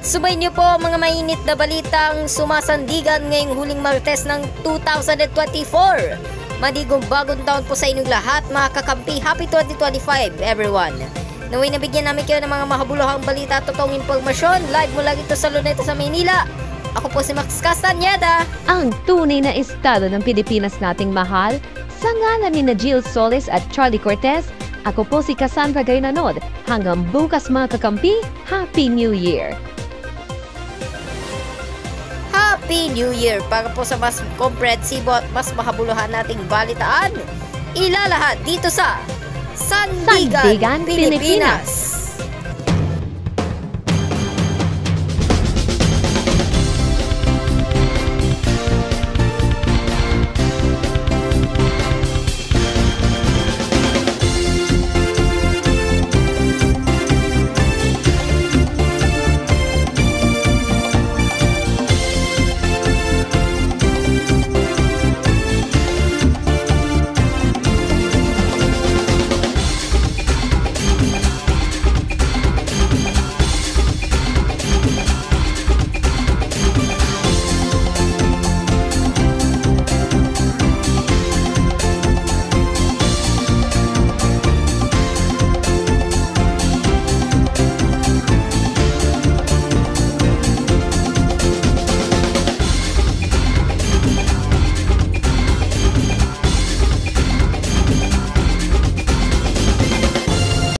Subay niyo po mga mainit na balitang sumasandigan ngayong huling Martes ng 2024. Madigong bagong taon po sa inyong lahat mga kakampi. Happy 2025 everyone. Naway nabigyan namin kayo ng mga mahabuluhang balita at totoong impormasyon. Live mula dito sa Luneta sa Maynila. Ako po si Max Castañeda. Ang tunay na estado ng Pilipinas nating mahal. Sa ngalan ni Jill Solis at Charlie Cortez, ako po si Cassandra Gaynanod. Hanggang bukas mga kakampi, Happy New Year! Happy New Year! Para po sa mas komprehensibo at mas mahabuluhan nating balitaan, ilalahat dito sa Sandigan, Pilipinas.